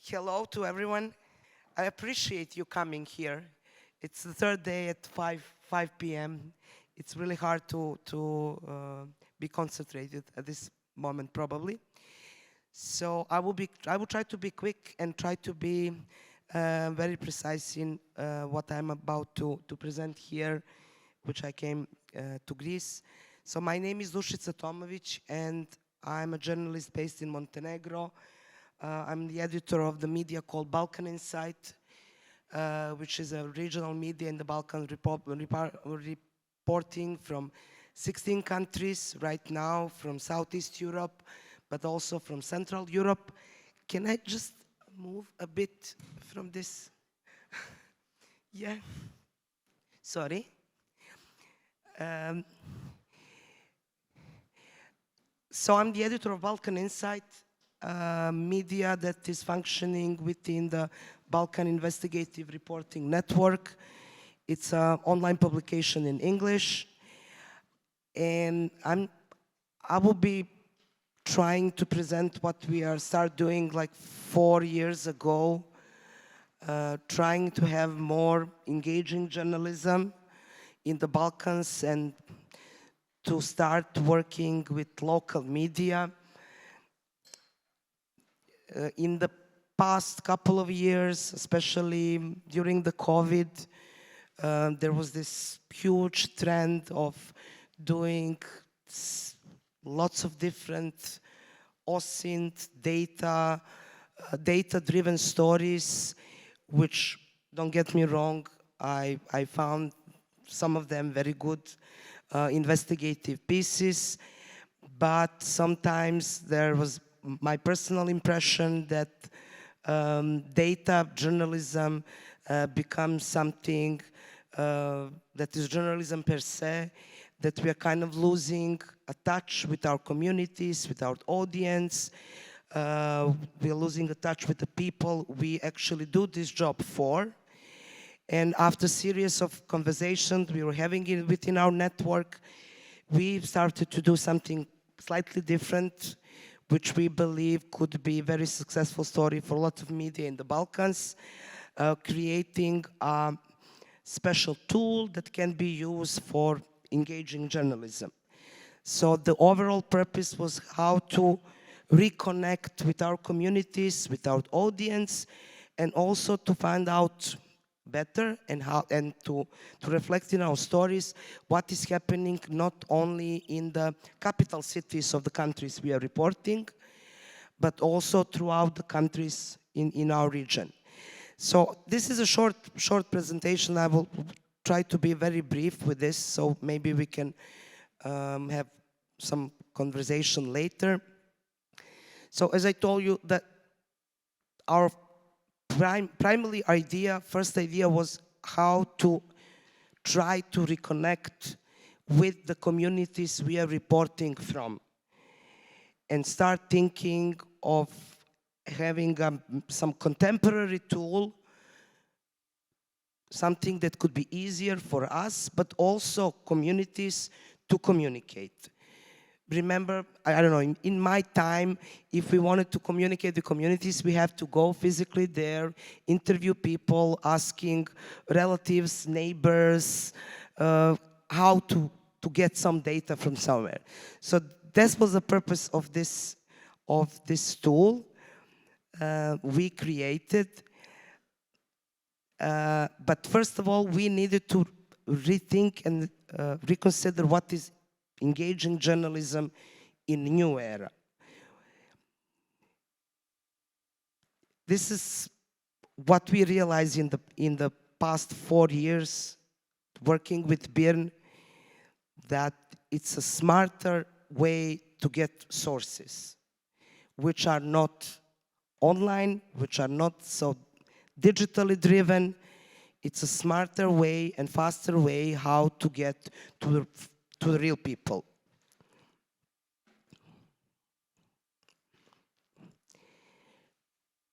Hello to everyone. I appreciate you coming here. It's the third day at 5 p.m. It's really hard to be concentrated at this moment, probably. So I will try to be quick and try to be very precise in what I'm about to present here, which I came to Greece. So my name is Dusica Tomovic, and I'm a journalist based in Montenegro. I'm the editor of the media called BalkanInsight, which is a regional media in the Balkans reporting from 16 countries right now, from Southeast Europe, but also from Central Europe. Can I just move a bit from this? Yeah. Sorry. So I'm the editor of BalkanInsight, media that is functioning within the Balkan Investigative Reporting Network. It's an online publication in English, and I will be trying to present what we are start doing like 4 years ago, trying to have more engaging journalism in the Balkans and to start working with local media. In the past couple of years, especially during the COVID, there was this huge trend of doing lots of different OSINT data, data-driven stories, which, don't get me wrong, I found some of them very good investigative pieces, but sometimes there was my personal impression that data journalism becomes something that is journalism per se, that we are kind of losing a touch with our communities, with our audience. We are losing a touch with the people we actually do this job for. And after a series of conversations we were having within our network, we started to do something slightly different, which we believe could be a very successful story for a lot of media in the Balkans, creating a special tool that can be used for engaging journalism. So the overall purpose was how to reconnect with our communities, with our audience, and also to find out better and to reflect in our stories what is happening not only in the capital cities of the countries we are reporting, but also throughout the countries in our region. So this is a short presentation. I will try to be very brief with this, so maybe we can have some conversation later. So as I told you, that our primary idea, first idea, was how to try to reconnect with the communities we are reporting from and start thinking of having some contemporary tool, something that could be easier for us, but also communities to communicate. Remember, I don't know, in my time, if we wanted to communicate with communities, we have to go physically there, interview people, asking relatives, neighbors, how to get some data from somewhere. So this was the purpose of this tool we created. But first of all, we needed to rethink and reconsider what is engaging journalism in new era. This is what we realized in the past 4 years working with BIRN, that it's a smarter way to get sources, which are not online, which are not so digitally driven. It's a smarter way and faster way how to get to the real people.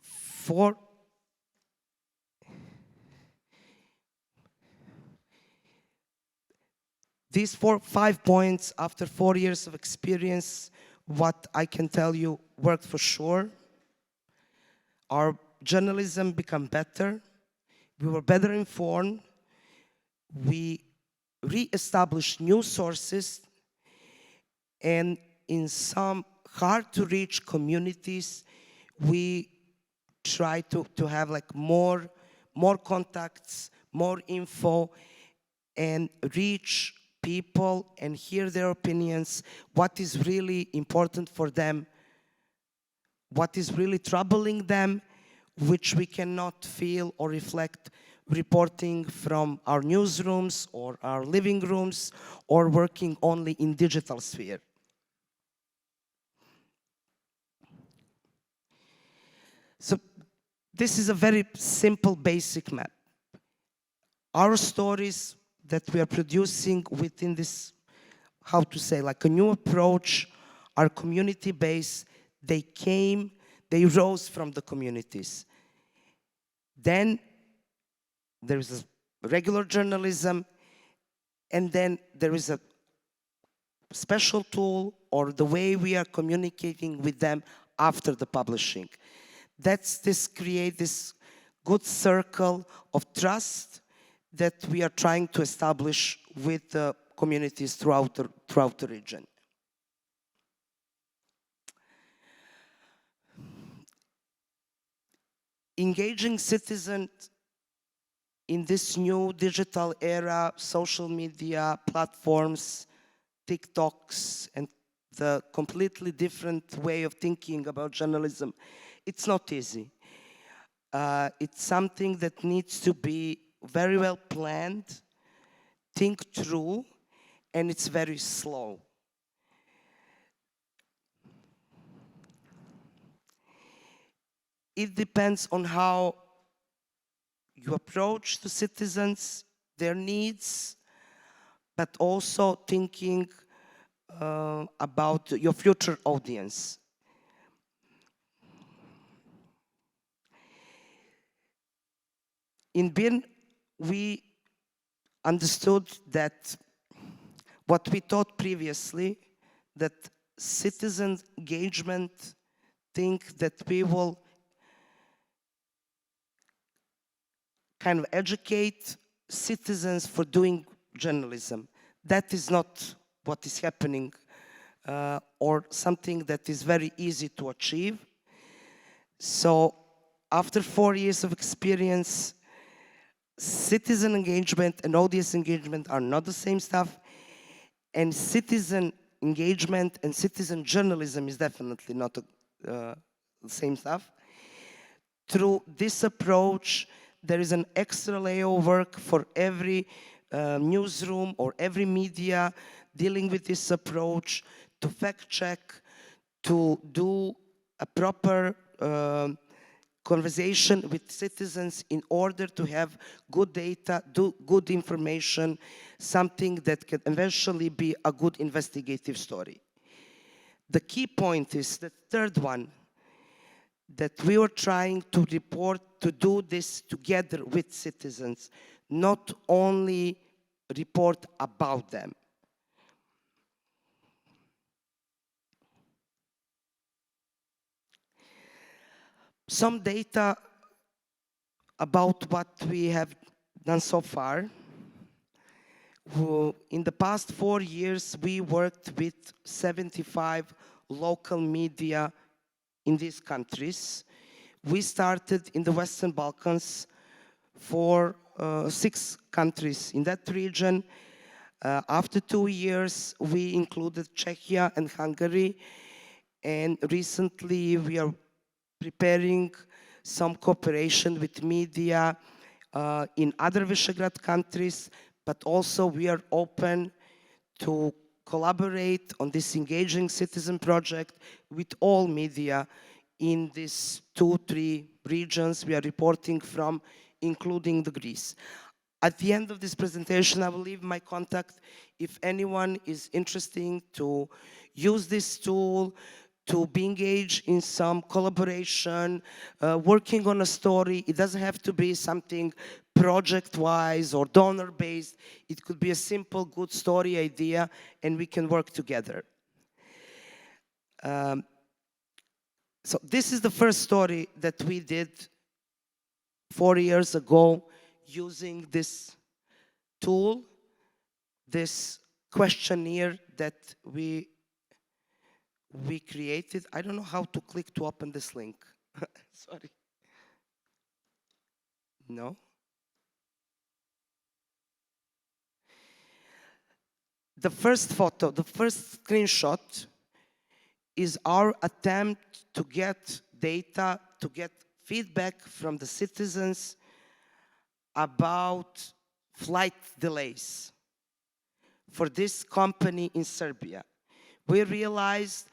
For these 5 points, after 4 years of experience, what I can tell you worked for sure. Our journalism became better, we were better informed, we re-established new sources, and in some hard-to-reach communities, we try to have like more contacts, more info, and reach people and hear their opinions, what is really important for them, what is really troubling them, which we cannot feel or reflect reporting from our newsrooms or our living rooms or working only in digital sphere. So this is a very simple, basic map. Our stories that we are producing within this, how to say, like a new approach, are community-based. They rose from the communities. Then there is a regular journalism, and then there is a special tool or the way we are communicating with them after the publishing. Create this good circle of trust that we are trying to establish with the communities throughout the region. Engaging citizens in this new digital era, social media platforms, TikToks, and the completely different way of thinking about journalism, it's not easy. It's something that needs to be very well planned, think through, and it's very slow. It depends on how you approach the citizens, their needs, but also thinking about your future audience. In BIRN, we understood that what we thought previously, that citizen engagement, think that we will kind of educate citizens for doing journalism. That is not what is happening, or something that is very easy to achieve. So after 4 years of experience, citizen engagement and audience engagement are not the same stuff, and citizen engagement and citizen journalism is definitely not the same stuff. Through this approach, there is an extra layer of work for every newsroom or every media dealing with this approach, to fact check, to do a proper conversation with citizens in order to have good data, good information, something that can eventually be a good investigative story. The key point is the third one, that we were trying to do this together with citizens, not only report about them. Some data about what we have done so far. In the past 4 years, we worked with 75 local media in these countries. We started in the Western Balkans for 6 countries in that region. After 2 years, we included Czechia and Hungary. And recently, we are preparing some cooperation with media in other Visegrad countries, but also we are open to collaborate on this engaging citizen project with all media in these 2-3 regions we are reporting from, including the Greece. At the end of this presentation, I will leave my contact if anyone is interested to use this tool, to be engaged in some collaboration, working on a story. It doesn't have to be something project-wise or donor-based. It could be a simple, good story idea, and we can work together. So this is the first story that we did 4 years ago using this tool, this questionnaire that we created. I don't know how to click to open this link. Sorry. No. The first photo, the first screenshot is our attempt to get data, to get feedback from the citizens about flight delays for this company in Serbia. We realized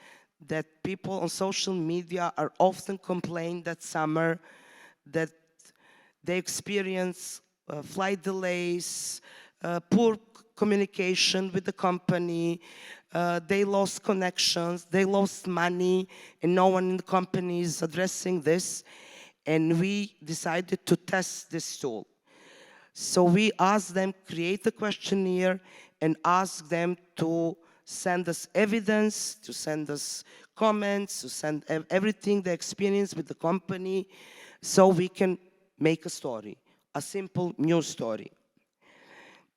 that people on social media are often complaining that summer that they experience flight delays, poor communication with the company, they lost connections, they lost money, and no one in the company is addressing this. And we decided to test this tool. So we asked them create a questionnaire and ask them to send us evidence, to send us comments, to send everything they experience with the company so we can make a story, a simple news story.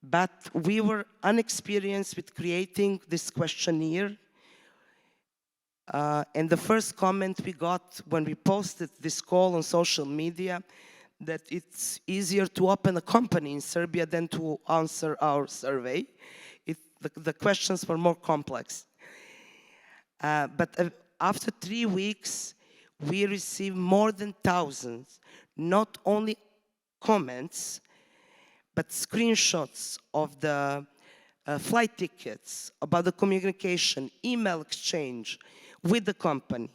But we were inexperienced with creating this questionnaire. And the first comment we got when we posted this call on social media, that it's easier to open a company in Serbia than to answer our survey. The questions were more complex. But after 3 weeks, we received more than thousands, not only comments, but screenshots of the flight tickets, about the communication, email exchange with the company,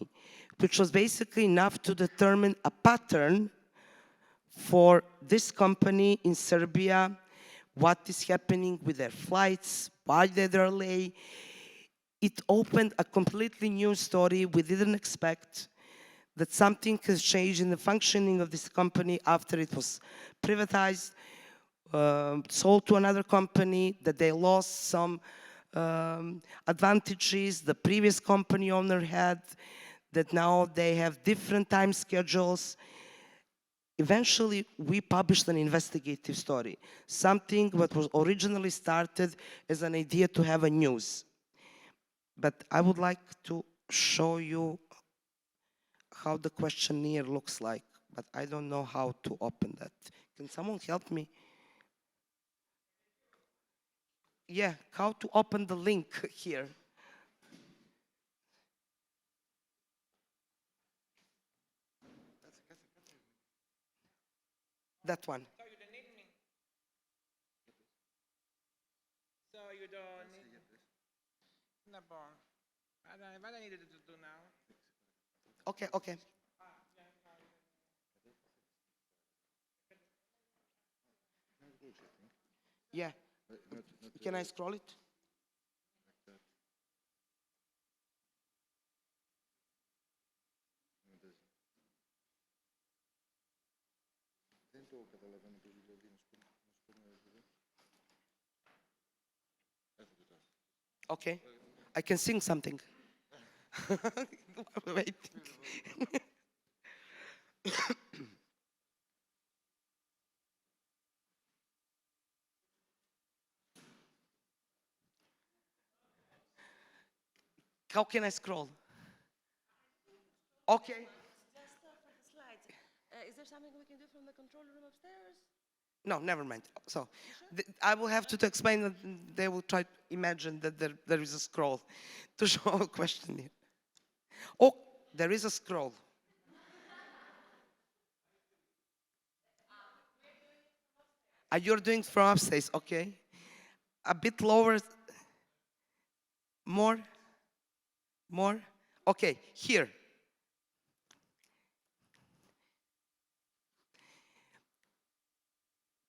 which was basically enough to determine a pattern for this company in Serbia, what is happening with their flights, why they're late. It opened a completely new story. We didn't expect that something has changed in the functioning of this company after it was privatized, sold to another company, that they lost some advantages the previous company owner had, that now they have different time schedules. Eventually, we published an investigative story, something that was originally started as an idea to have a news. But I would like to show you how the questionnaire looks like, but I don't know how to open that. Can someone help me? Yeah, how to open the link here. That one. So you don't need me. So you don't need me. No, bon. What I needed to do now? Okay, okay. Yeah. Can I scroll it? Okay. I can sing something. Wait. How can I scroll? Okay. Just for the slides. Is there something we can do from the control room upstairs? No, never mind. So I will have to explain that they will try to imagine that there is a scroll to show a question here. Oh, there is a scroll. You're doing from upstairs, okay? A bit lower. More. More. Okay, here.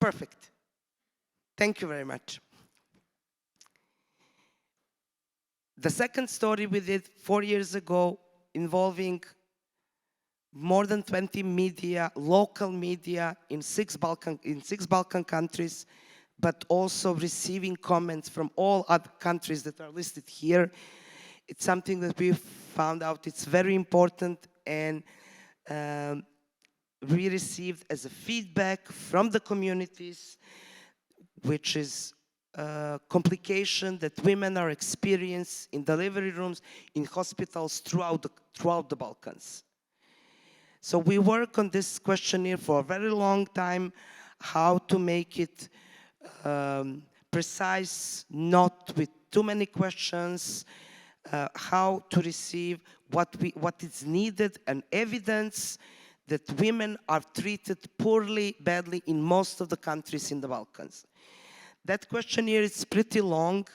Perfect. Thank you very much. The second story we did 4 years ago, involving more than 20 media, local media in six Balkan countries, but also receiving comments from all other countries that are listed here. It's something that we found out it's very important, and we received as a feedback from the communities, which is a complication that women are experiencing in delivery rooms, in hospitals throughout the Balkans. So we work on this questionnaire for a very long time, how to make it precise, not with too many questions, how to receive what is needed and evidence that women are treated poorly, badly in most of the countries in the Balkans. That questionnaire is pretty long,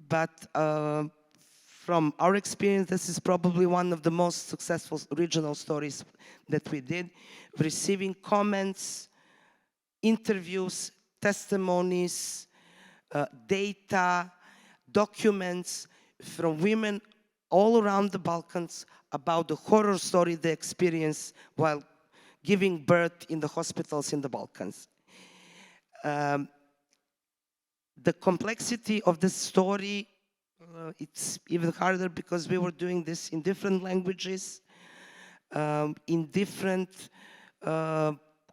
but from our experience, this is probably one of the most successful regional stories that we did, receiving comments, interviews, testimonies, data, documents from women all around the Balkans about the horror story they experienced while giving birth in the hospitals in the Balkans. The complexity of this story, it's even harder because we were doing this in different languages, in different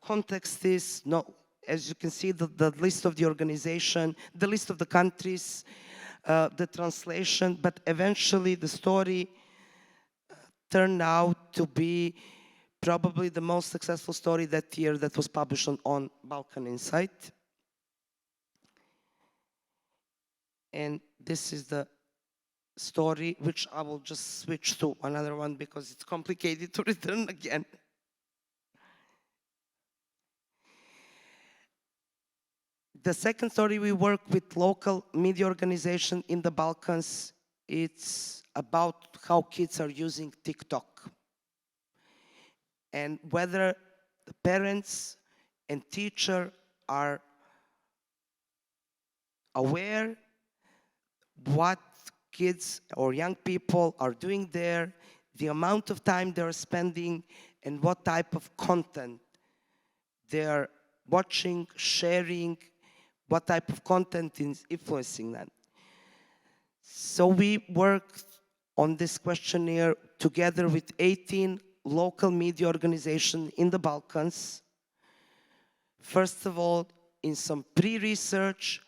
contexts. No, as you can see, the list of the organization, the list of the countries, the translation, but eventually the story turned out to be probably the most successful story that year that was published on BalkanInsight. And this is the story, which I will just switch to another one because it's complicated to return again. The second story, we work with local media organization in the Balkans. It's about how kids are using TikTok and whether the parents and teacher are aware what kids or young people are doing there, the amount of time they're spending, and what type of content they're watching, sharing, what type of content is influencing them. So we worked on this questionnaire together with 18 local media organizations in the Balkans. First of all, in some pre-research,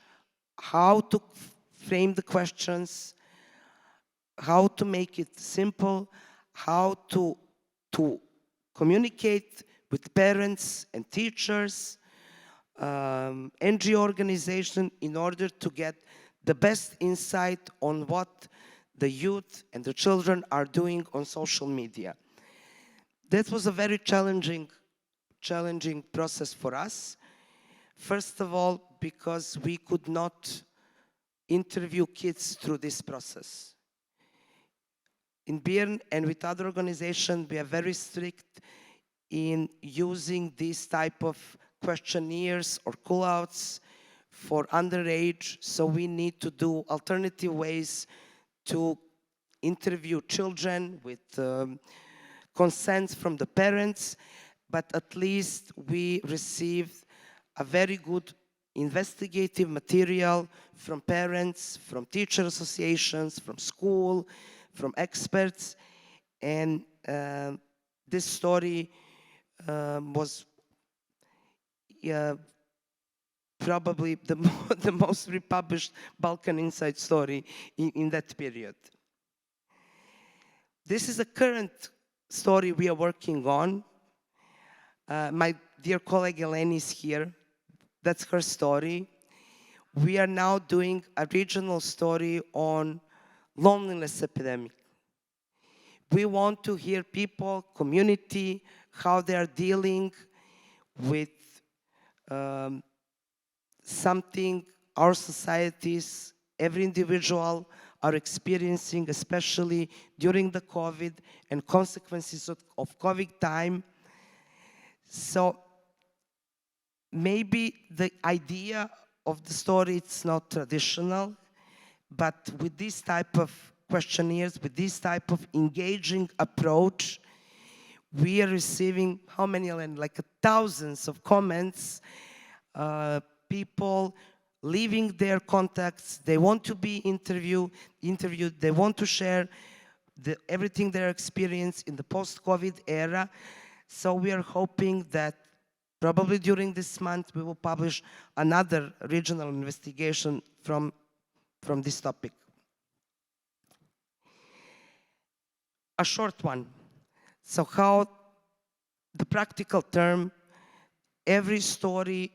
how to frame the questions, how to make it simple, how to communicate with parents and teachers, NGO organization, in order to get the best insight on what the youth and the children are doing on social media. That was a very challenging process for us. First of all, because we could not interview kids through this process. In BIRN and with other organizations, we are very strict in using these type of questionnaires or call-outs for underage, so we need to do alternative ways to interview children with consent from the parents, but at least we received a very good investigative material from parents, from teacher associations, from school, from experts, and this story was probably the most republished BalkanInsight story in that period. This is a current story we are working on. My dear colleague Eleni is here. That's her story. We are now doing a regional story on loneliness epidemic. We want to hear people, community, how they are dealing with something our societies, every individual are experiencing, especially during the COVID and consequences of COVID time. So maybe the idea of the story, it's not traditional, but with this type of questionnaires, with this type of engaging approach, we are receiving, how many, like thousands of comments, people leaving their contacts, they want to be interviewed, they want to share everything they experience in the post-COVID era. So we are hoping that probably during this month we will publish another regional investigation from this topic. A short one. So how the practical term, every story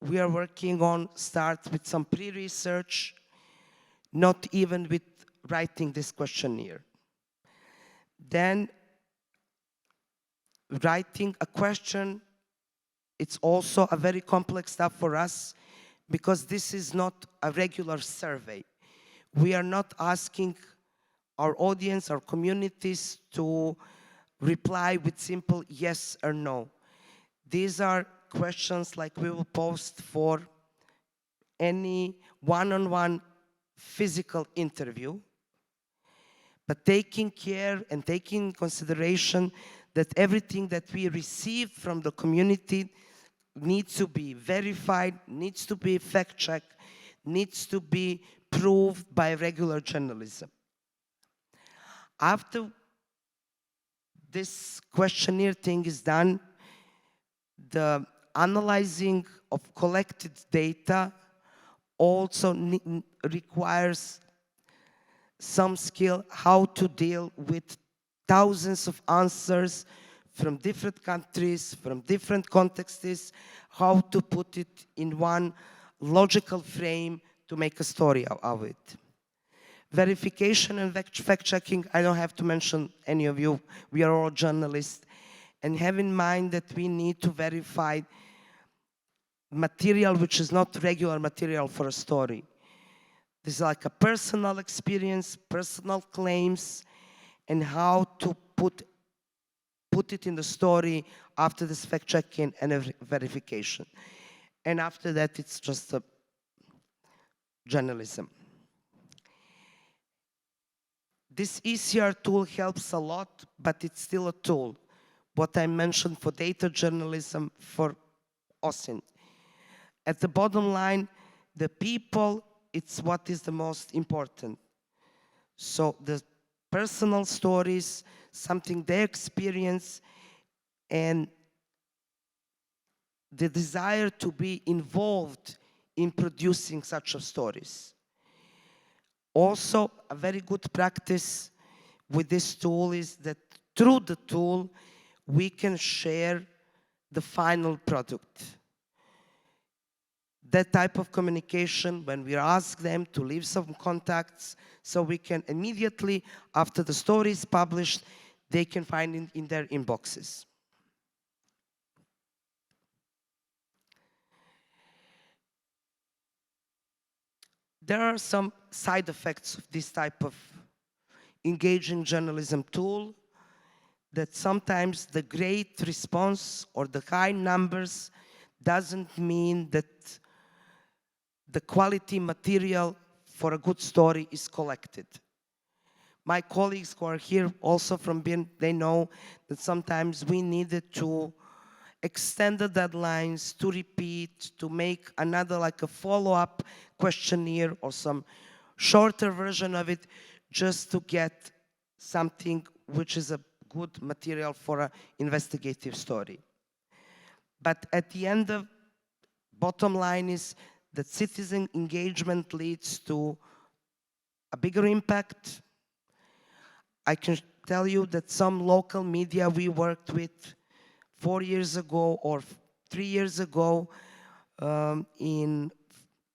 we are working on starts with some pre-research, not even with writing this questionnaire. Then writing a question, it's also a very complex stuff for us because this is not a regular survey. We are not asking our audience, our communities to reply with simple yes or no. These are questions like we will post for any one-on-one physical interview, but taking care and taking consideration that everything that we receive from the community needs to be verified, needs to be fact-checked, needs to be proved by regular journalism. After this questionnaire thing is done, the analyzing of collected data also requires some skill how to deal with thousands of answers from different countries, from different contexts, how to put it in one logical frame to make a story out of it. Verification and fact-checking, I don't have to mention any of you, we are all journalists, and have in mind that we need to verify material which is not regular material for a story. This is like a personal experience, personal claims, and how to put it in the story after this fact-checking and verification. And after that, it's just a journalism. This ECR tool helps a lot, but it's still a tool. What I mentioned for data journalism, for OSINT. At the bottom line, the people, it's what is the most important. So the personal stories, something they experience, and the desire to be involved in producing such stories. Also, a very good practice with this tool is that through the tool, we can share the final product. That type of communication, when we ask them to leave some contacts, so we can immediately, after the story is published, they can find it in their inboxes. There are some side effects of this type of engaging journalism tool, that sometimes the great response or the high numbers doesn't mean that the quality material for a good story is collected. My colleagues who are here also from BIRN, they know that sometimes we needed to extend the deadlines, to repeat, to make another like a follow-up questionnaire or some shorter version of it just to get something which is a good material for an investigative story. But at the end, the bottom line is that citizen engagement leads to a bigger impact. I can tell you that some local media we worked with 4 years ago or 3 years ago in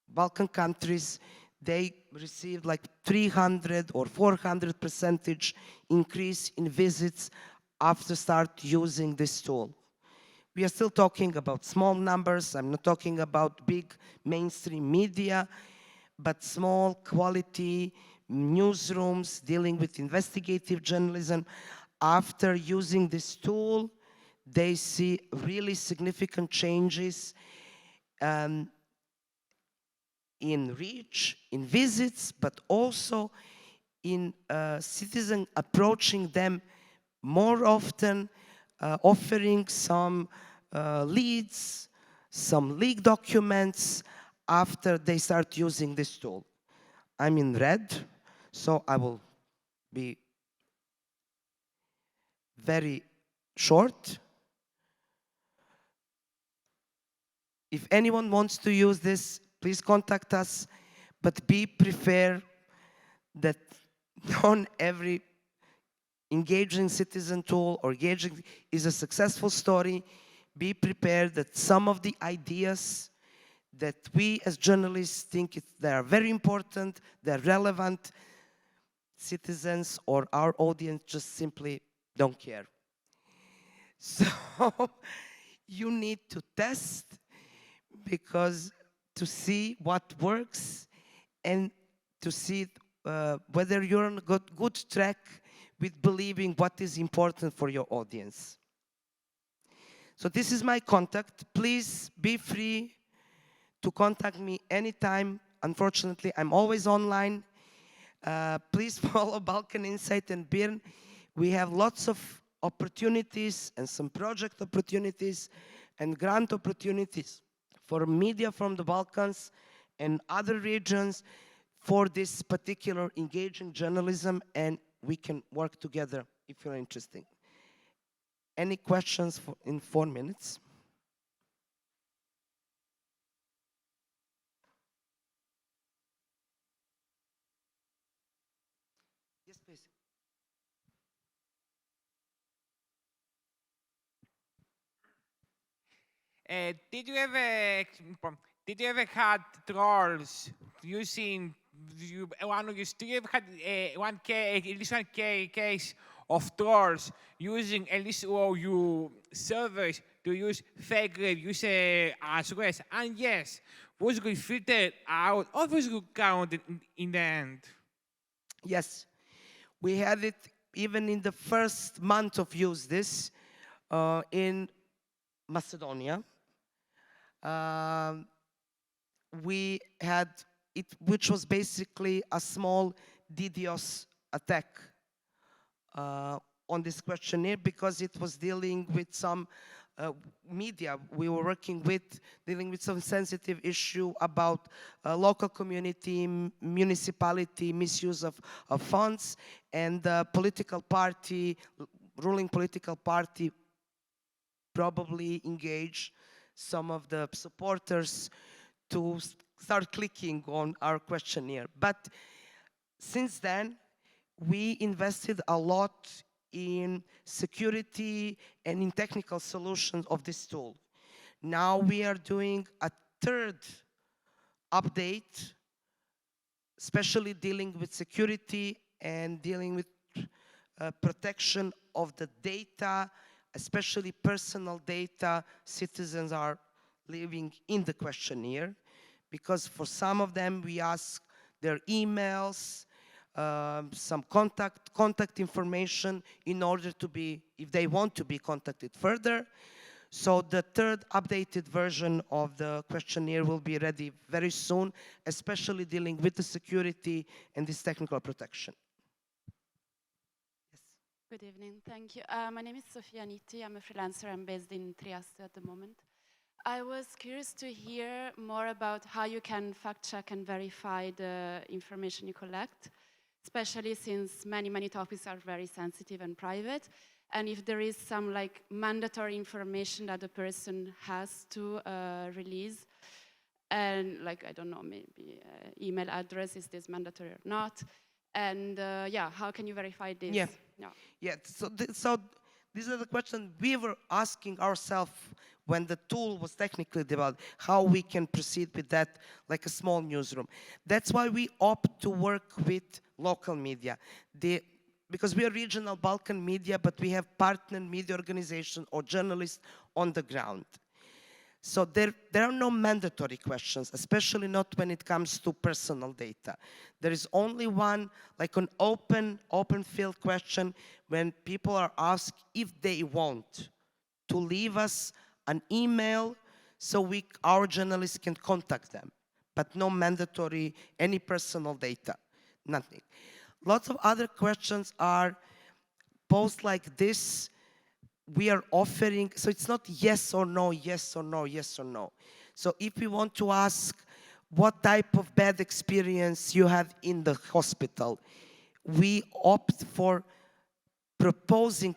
Balkan countries, they received like 300 or 400% increase in visits after start using this tool. We are still talking about small numbers. I'm not talking about big mainstream media, but small quality newsrooms dealing with investigative journalism. After using this tool, they see really significant changes in reach, in visits, but also in citizens approaching them more often, offering some leads, some leaked documents after they start using this tool. I'm in red, so I will be very short. If anyone wants to use this, please contact us, but be prepared that not every engaging citizen tool or engaging is a successful story. Be prepared that some of the ideas that we as journalists think they are very important, they're relevant, citizens or our audience just simply don't care. So you need to test because to see what works and to see whether you're on a good track with believing what is important for your audience. So this is my contact. Please be free to contact me anytime. Unfortunately, I'm always online. Please follow BalkanInsight and BIRN. We have lots of opportunities and some project opportunities and grant opportunities for media from the Balkans and other regions for this particular engaging journalism, and we can work together if you're interested. Any questions in 4 minutes? Yes, please. Did you ever had trolls using one of you? Do you ever had at least one case of trolls using at least all you servers to use fake reviews as well? And yes, was good filtered out or was good counted in the end? Yes, we had it even in the first month of use this in Macedonia. We had it, which was basically a small DDoS attack on this questionnaire because it was dealing with some media we were working with, dealing with some sensitive issue about local community, municipality, misuse of funds, and the political party, ruling political party probably engage some of the supporters to start clicking on our questionnaire. But since then, we invested a lot in security and in technical solutions of this tool. Now we are doing a third update, especially dealing with security and dealing with protection of the data, especially personal data citizens are leaving in the questionnaire, because for some of them we ask their emails, some contact information in order to be, if they want to be contacted further. So the third updated version of the questionnaire will be ready very soon, especially dealing with the security and this technical protection. Yes. Good evening, thank you. My name is Sofia Nitti. I'm a freelancer. I'm based in Trieste at the moment. I was curious to hear more about how you can fact check and verify the information you collect, especially since many topics are very sensitive and private. And if there is some like mandatory information that the person has to release, and like, I don't know, maybe email address, is this mandatory or not? And yeah, how can you verify this? Yeah. So these are the questions we were asking ourselves when the tool was technically developed, how we can proceed with that like a small newsroom. That's why we opt to work with local media. Because we are regional Balkan media, but we have partner media organizations or journalists on the ground. So there are no mandatory questions, especially not when it comes to personal data. There is only one, like an open field question when people are asked if they want to leave us an email so our journalists can contact them, but no mandatory, any personal data, nothing. Lots of other questions are posed like this. We are offering, so it's not yes or no, yes or no, yes or no. So if we want to ask what type of bad experience you had in the hospital, we opt for proposing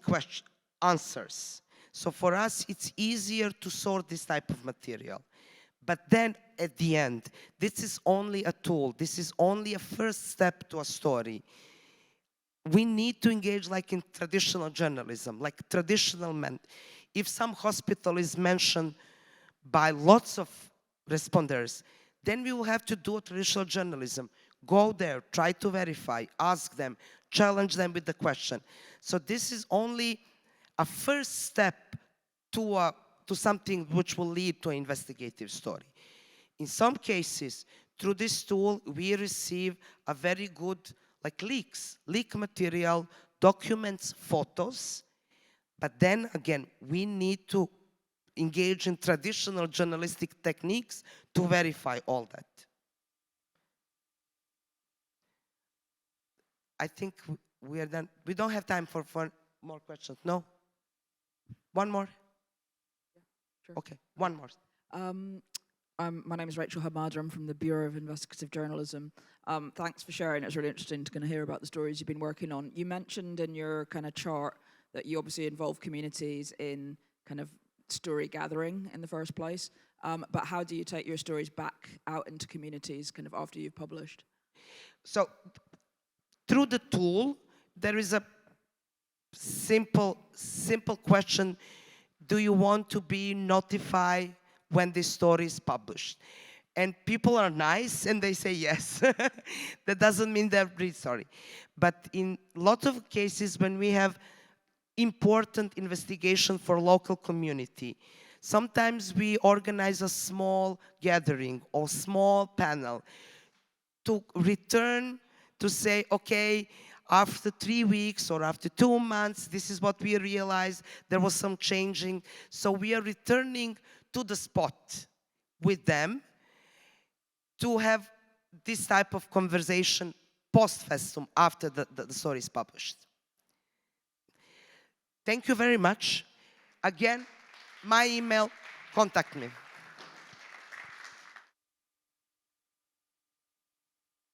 answers. So for us, it's easier to sort this type of material. But then at the end, this is only a tool. This is only a first step to a story. We need to engage like in traditional journalism, like traditional men. If some hospital is mentioned by lots of responders, then we will have to do traditional journalism. Go there, try to verify, ask them, challenge them with the question. So this is only a first step to something which will lead to an investigative story. In some cases, through this tool, we receive a very good, like leak material, documents, photos. But then again, we need to engage in traditional journalistic techniques to verify all that. I think we are done. We don't have time for more questions. No? One more? Sure. Okay, one more. My name is Rachel Hamada. I'm from the Bureau of Investigative Journalism. Thanks for sharing. It's really interesting to kind of hear about the stories you've been working on. You mentioned in your kind of chart that you obviously involve communities in kind of story gathering in the first place. But how do you take your stories back out into communities kind of after you've published? So through the tool, there is a simple question. Do you want to be notified when this story is published? And people are nice and they say yes. That doesn't mean they're really sorry. But in a lot of cases when we have important investigation for local community, sometimes we organize a small gathering or small panel to return to say, okay, after 3 weeks or after 2 months, this is what we realized, there was some changing. So we are returning to the spot with them to have this type of conversation post-festum after the story is published. Thank you very much. Again, my email, contact me.